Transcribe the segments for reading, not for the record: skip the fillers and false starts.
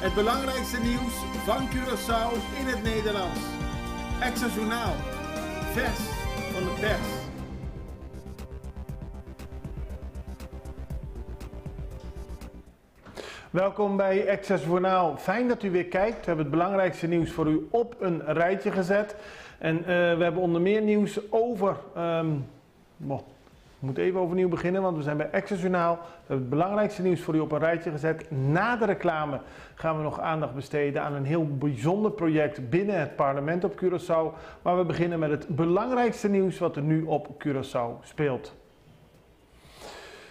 Het belangrijkste nieuws van Curaçao in het Nederlands. Extra Journaal. Vers van de pers. Welkom bij Extra Journaal. Fijn dat u weer kijkt. We hebben het belangrijkste nieuws voor u op een rijtje gezet. En we hebben onder meer nieuws over... Ik moet even overnieuw beginnen, want we zijn bij Extra Journaal. We hebben het belangrijkste nieuws voor u op een rijtje gezet. Na de reclame gaan we nog aandacht besteden aan een heel bijzonder project binnen het parlement op Curaçao. Maar we beginnen met het belangrijkste nieuws wat er nu op Curaçao speelt.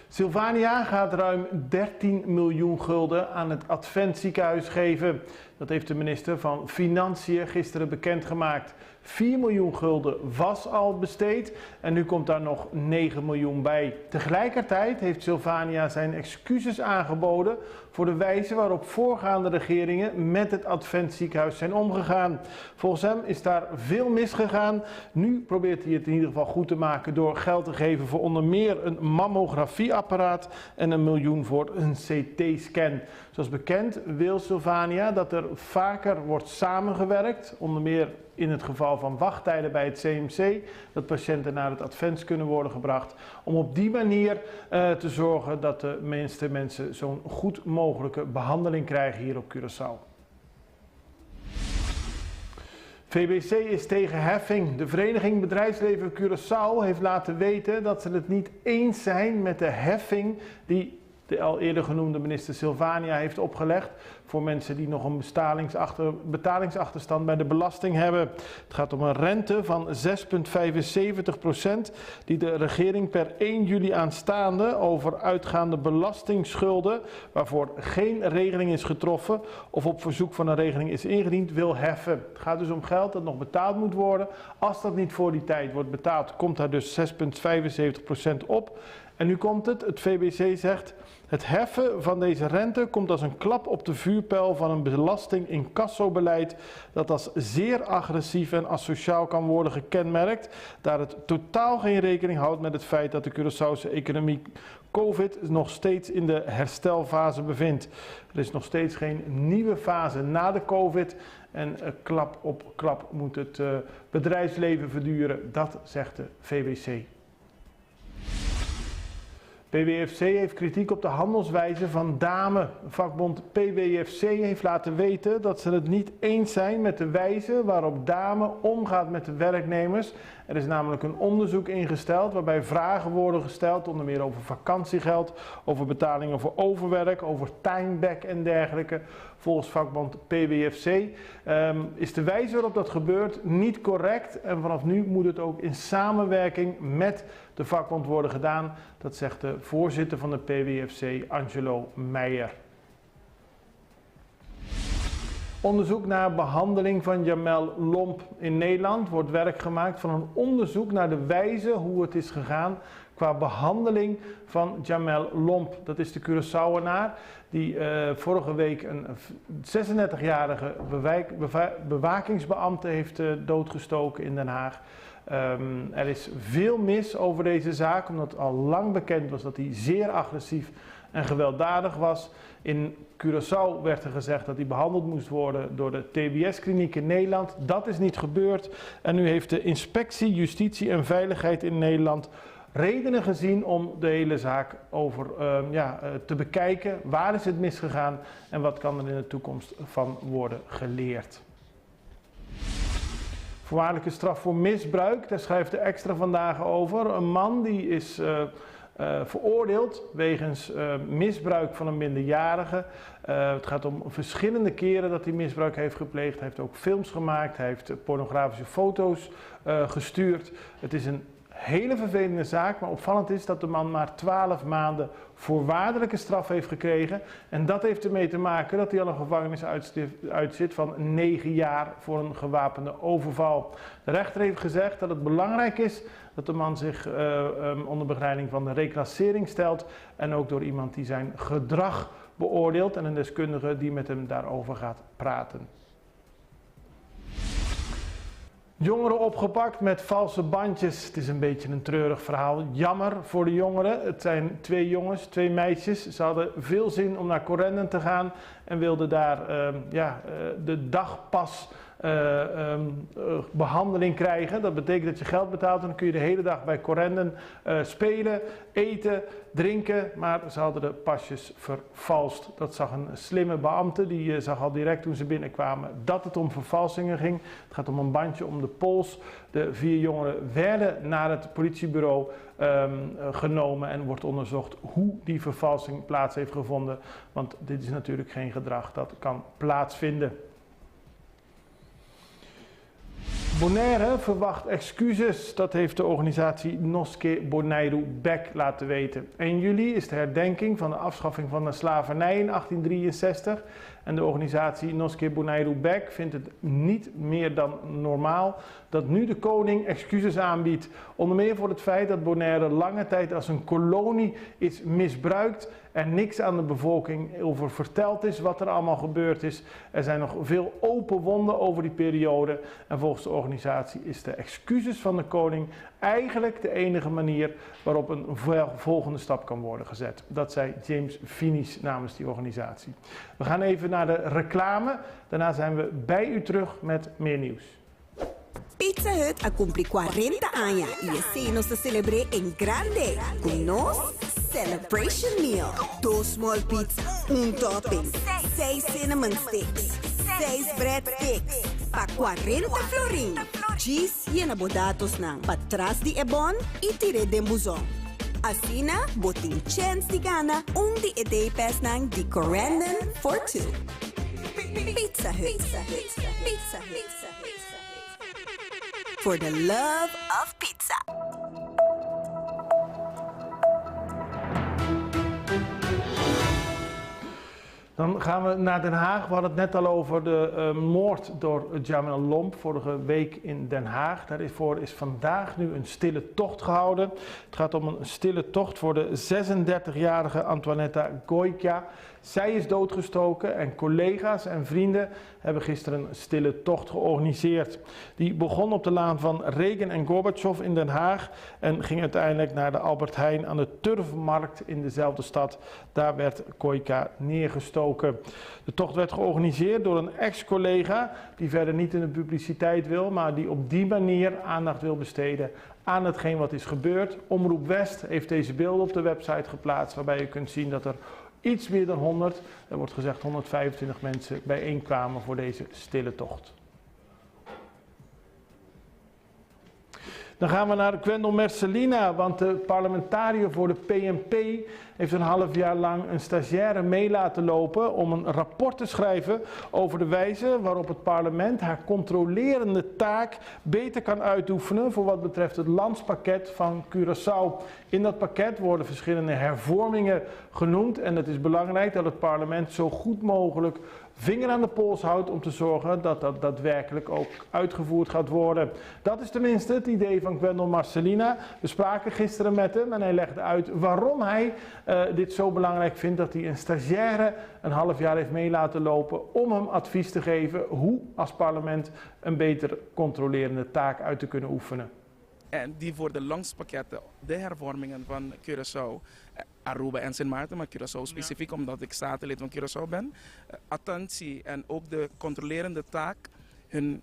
Sylvania gaat ruim 13 miljoen gulden aan het Adventziekenhuis geven. Dat heeft de minister van Financiën gisteren bekendgemaakt. 4 miljoen gulden was al besteed en nu komt daar nog 9 miljoen bij. Tegelijkertijd heeft Sylvania zijn excuses aangeboden voor de wijze waarop voorgaande regeringen met het Adventziekenhuis zijn omgegaan. Volgens hem is daar veel misgegaan. Nu probeert hij het in ieder geval goed te maken door geld te geven voor onder meer een mammografieapparaat en 1 miljoen voor een CT-scan. Zoals bekend wil Sylvania dat er vaker wordt samengewerkt, onder meer in het geval van wachttijden bij het CMC, dat patiënten naar het Advents kunnen worden gebracht, om op die manier te zorgen dat de meeste mensen zo'n goed mogelijke behandeling krijgen hier op Curaçao. VBC is tegen heffing. De Vereniging Bedrijfsleven Curaçao heeft laten weten dat ze het niet eens zijn met de heffing die de al eerder genoemde minister Sylvania heeft opgelegd voor mensen die nog een betalingsachterstand bij de belasting hebben. Het gaat om een rente van 6,75% die de regering per 1 juli aanstaande over uitgaande belastingschulden, waarvoor geen regeling is getroffen of op verzoek van een regeling is ingediend, wil heffen. Het gaat dus om geld dat nog betaald moet worden. Als dat niet voor die tijd wordt betaald, komt daar dus 6,75% op. En nu komt het VBC zegt, het heffen van deze rente komt als een klap op de vuurpijl van een belasting-incassobeleid dat als zeer agressief en asociaal kan worden gekenmerkt, daar het totaal geen rekening houdt met het feit dat de Curaçaose economie COVID nog steeds in de herstelfase bevindt. Er is nog steeds geen nieuwe fase na de COVID en klap op klap moet het bedrijfsleven verduren, dat zegt de VBC. PWFC heeft kritiek op de handelswijze van Dame. Vakbond PWFC heeft laten weten dat ze het niet eens zijn met de wijze waarop Dame omgaat met de werknemers. Er is namelijk een onderzoek ingesteld waarbij vragen worden gesteld, onder meer over vakantiegeld, over betalingen voor overwerk, over timeback en dergelijke. Volgens vakbond PWFC is de wijze waarop dat gebeurt niet correct en vanaf nu moet het ook in samenwerking met de vakbond worden gedaan. Dat zegt de voorzitter van de PWFC, Angelo Meijer. Onderzoek naar behandeling van Jamel Lomp. In Nederland wordt werk gemaakt van een onderzoek naar de wijze hoe het is gegaan qua behandeling van Jamel Lomp. Dat is de Curaçaoenaar die vorige week een 36-jarige bewakingsbeambte heeft doodgestoken in Den Haag. Er is veel mis over deze zaak, omdat al lang bekend was dat hij zeer agressief en gewelddadig was. In Curaçao werd er gezegd dat hij behandeld moest worden door de TBS-kliniek in Nederland. Dat is niet gebeurd en nu heeft de Inspectie Justitie en Veiligheid in Nederland redenen gezien om de hele zaak te bekijken. Waar is het misgegaan en wat kan er in de toekomst van worden geleerd? Voorwaardelijke straf voor misbruik, daar schrijft de Extra vandaag over. Een man die is veroordeeld wegens misbruik van een minderjarige. Het gaat om verschillende keren dat hij misbruik heeft gepleegd. Hij heeft ook films gemaakt, hij heeft pornografische foto's gestuurd. Het is een hele vervelende zaak, maar opvallend is dat de man maar 12 maanden voorwaardelijke straf heeft gekregen. En dat heeft ermee te maken dat hij al een gevangenis uitzit van 9 jaar voor een gewapende overval. De rechter heeft gezegd dat het belangrijk is dat de man zich onder begeleiding van de reclassering stelt en ook door iemand die zijn gedrag beoordeelt en een deskundige die met hem daarover gaat praten. Jongeren opgepakt met valse bandjes. Het is een beetje een treurig verhaal. Jammer voor de jongeren. Het zijn 2 jongens, 2 meisjes. Ze hadden veel zin om naar Correnden te gaan en wilden daar de dagpas behandeling krijgen. Dat betekent dat je geld betaalt en dan kun je de hele dag bij Correnden spelen, eten, drinken. Maar ze hadden de pasjes vervalst. Dat zag een slimme beambte. Die zag al direct toen ze binnenkwamen dat het om vervalsingen ging. Het gaat om een bandje om de pols. De 4 jongeren werden naar het politiebureau genomen en wordt onderzocht hoe die vervalsing plaats heeft gevonden. Want dit is natuurlijk geen gedrag dat kan plaatsvinden. Bonaire verwacht excuses, dat heeft de organisatie Noske Bonaire Bek laten weten. 1 juli is de herdenking van de afschaffing van de slavernij in 1863. En de organisatie Noske Bonaire Bek vindt het niet meer dan normaal dat nu de koning excuses aanbiedt. Onder meer voor het feit dat Bonaire lange tijd als een kolonie is misbruikt. Er niks aan de bevolking over verteld is wat er allemaal gebeurd is. Er zijn nog veel open wonden over die periode. En volgens de organisatie is de excuses van de koning eigenlijk de enige manier waarop een volgende stap kan worden gezet. Dat zei James Finis namens die organisatie. We gaan even naar de reclame. Daarna zijn we bij u terug met meer nieuws. Pizza Hut a cumprir 40 años y ese nos se celebre en grande. Con nos, celebration meal. 2 small pizza, 1 topping, 6 cinnamon sticks, 6 breadsticks, pa 40 florin. Cheese y enabodatos nang patras di ebon y tire de buzón. Asina, boting chance di gana, di edei pes nang di Correnden for 2. Pizza Hut. Pizza Hut. Pizza Hut. For the love of pizza. Dan gaan we naar Den Haag. We hadden het net al over de moord door Jamel Lomb vorige week in Den Haag. Daarvoor is vandaag nu een stille tocht gehouden. Het gaat om een stille tocht voor de 36-jarige Antoinetta Goica. Zij is doodgestoken en collega's en vrienden hebben gisteren een stille tocht georganiseerd. Die begon op de laan van Reagan en Gorbachev in Den Haag en ging uiteindelijk naar de Albert Heijn aan de Turfmarkt in dezelfde stad. Daar werd Goica neergestoken. De tocht werd georganiseerd door een ex-collega die verder niet in de publiciteit wil, maar die op die manier aandacht wil besteden aan hetgeen wat is gebeurd. Omroep West heeft deze beelden op de website geplaatst waarbij je kunt zien dat er iets meer dan 100, er wordt gezegd 125 mensen bijeenkwamen voor deze stille tocht. Dan gaan we naar Gwendol Merselina, want de parlementariër voor de PNP heeft een half jaar lang een stagiaire mee laten lopen om een rapport te schrijven over de wijze waarop het parlement haar controlerende taak beter kan uitoefenen voor wat betreft het landspakket van Curaçao. In dat pakket worden verschillende hervormingen genoemd en het is belangrijk dat het parlement zo goed mogelijk vinger aan de pols houdt om te zorgen dat dat daadwerkelijk ook uitgevoerd gaat worden. Dat is tenminste het idee van Gwendol Merselina. We spraken gisteren met hem en hij legde uit waarom hij dit zo belangrijk vindt dat hij een stagiaire een half jaar heeft mee laten lopen om hem advies te geven hoe als parlement een beter controlerende taak uit te kunnen oefenen. En die voor de landspakketten, de hervormingen van Curaçao, Aruba en Sint Maarten, maar Curaçao specifiek omdat ik statenlid van Curaçao ben. Attentie en ook de controlerende taak, hun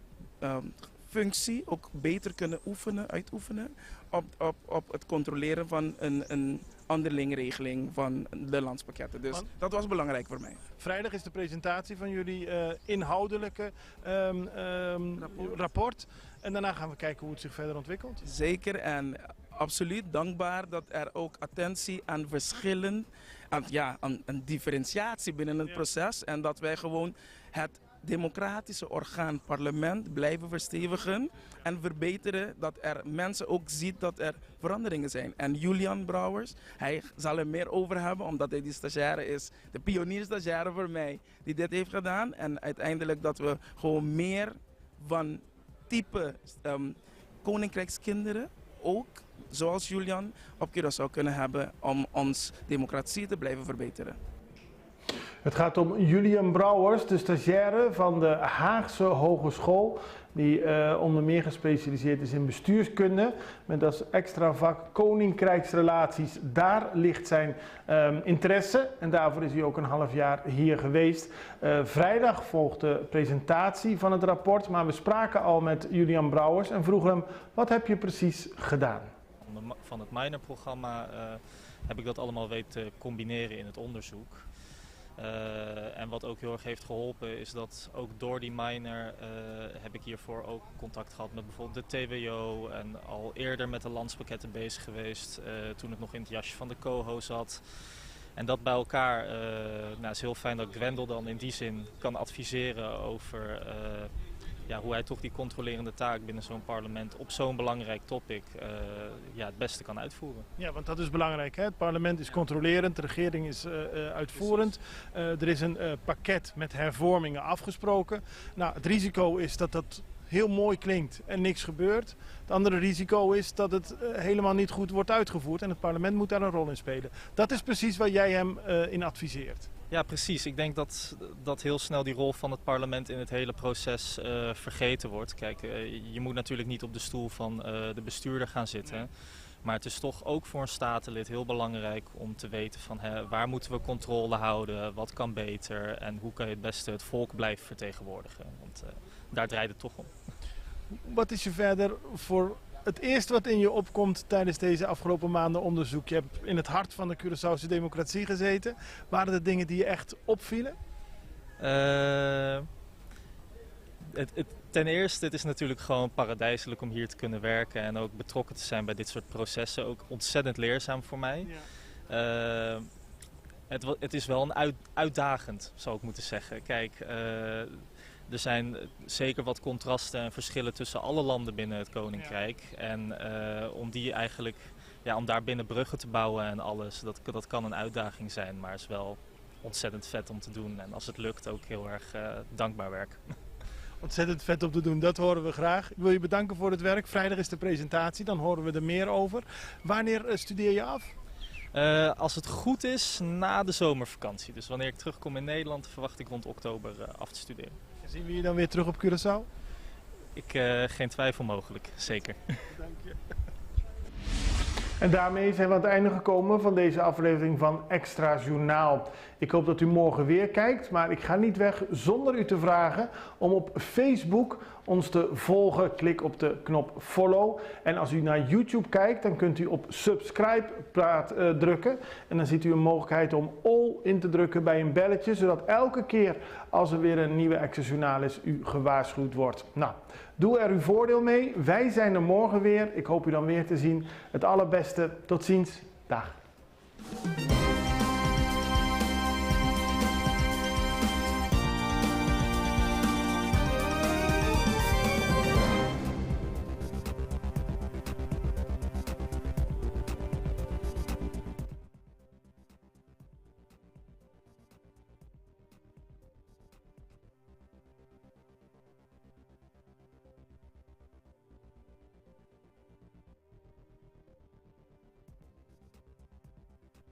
functie ook beter kunnen uitoefenen op het controleren van een onderlinge regeling van de landspakketten. Dus dat was belangrijk voor mij. Vrijdag is de presentatie van jullie inhoudelijke rapport. En daarna gaan we kijken hoe het zich verder ontwikkelt. Zeker en absoluut dankbaar dat er ook attentie aan verschillen, aan differentiatie binnen het proces. En dat wij gewoon het democratische orgaan parlement blijven verstevigen en verbeteren, dat er mensen ook ziet dat er veranderingen zijn. En Julian Brouwers, hij zal er meer over hebben omdat hij die stagiaire is, de pionierstagiaire voor mij, die dit heeft gedaan. En uiteindelijk dat we gewoon meer van type koninkrijkskinderen ook, zoals Julian, op Curaçao kunnen hebben om ons democratie te blijven verbeteren. Het gaat om Julian Brouwers, de stagiaire van de Haagse Hogeschool, die onder meer gespecialiseerd is in bestuurskunde, met als extra vak koninkrijksrelaties. Daar ligt zijn interesse en daarvoor is hij ook een half jaar hier geweest. Vrijdag volgt de presentatie van het rapport, maar we spraken al met Julian Brouwers en vroegen hem, wat heb je precies gedaan? Van het minor-programma heb ik dat allemaal weten combineren in het onderzoek. En wat ook heel erg heeft geholpen is dat ook door die minor heb ik hiervoor ook contact gehad met bijvoorbeeld de TWO en al eerder met de landspakketten bezig geweest toen ik nog in het jasje van de COHO zat. En dat bij elkaar is heel fijn dat Gwendel dan in die zin kan adviseren over hoe hij toch die controlerende taak binnen zo'n parlement op zo'n belangrijk topic het beste kan uitvoeren. Ja, want dat is belangrijk. Hè? Het parlement is controlerend, de regering is uitvoerend. Er is een pakket met hervormingen afgesproken. Nou, het risico is dat dat heel mooi klinkt en niks gebeurt. Het andere risico is dat het helemaal niet goed wordt uitgevoerd en het parlement moet daar een rol in spelen. Dat is precies waar jij hem in adviseert. Ja, precies. Ik denk dat heel snel die rol van het parlement in het hele proces vergeten wordt. Kijk, je moet natuurlijk niet op de stoel van de bestuurder gaan zitten. Maar het is toch ook voor een statenlid heel belangrijk om te weten van waar moeten we controle houden, wat kan beter en hoe kan je het beste het volk blijven vertegenwoordigen. Want daar draait het toch om. Wat is je verder voor het eerste wat in je opkomt tijdens deze afgelopen maanden onderzoek? Je hebt in het hart van de Curaçaose democratie gezeten. Waren er dingen die je echt opvielen? Ten eerste, het is natuurlijk gewoon paradijselijk om hier te kunnen werken en ook betrokken te zijn bij dit soort processen. Ook ontzettend leerzaam voor mij. Ja. Het is wel een uitdagend, zou ik moeten zeggen. Kijk, er zijn zeker wat contrasten en verschillen tussen alle landen binnen het Koninkrijk. Ja. En om daar binnen bruggen te bouwen en alles, dat kan een uitdaging zijn, maar het is wel ontzettend vet om te doen. En als het lukt ook heel erg dankbaar werk. Ontzettend vet om te doen, dat horen we graag. Ik wil je bedanken voor het werk. Vrijdag is de presentatie, dan horen we er meer over. Wanneer studeer je af? Als het goed is, na de zomervakantie. Dus wanneer ik terugkom in Nederland, verwacht ik rond oktober af te studeren. En zien we je dan weer terug op Curaçao? Geen twijfel mogelijk, zeker. Dank je. En daarmee zijn we aan het einde gekomen van deze aflevering van Extra Journaal. Ik hoop dat u morgen weer kijkt, maar ik ga niet weg zonder u te vragen om op Facebook ons te volgen. Klik op de knop follow. En als u naar YouTube kijkt, dan kunt u op subscribe drukken. En dan ziet u een mogelijkheid om all in te drukken bij een belletje, zodat elke keer als er weer een nieuwe Extra Journaal is, u gewaarschuwd wordt. Nou, doe er uw voordeel mee. Wij zijn er morgen weer. Ik hoop u dan weer te zien. Het allerbeste. Tot ziens. Dag.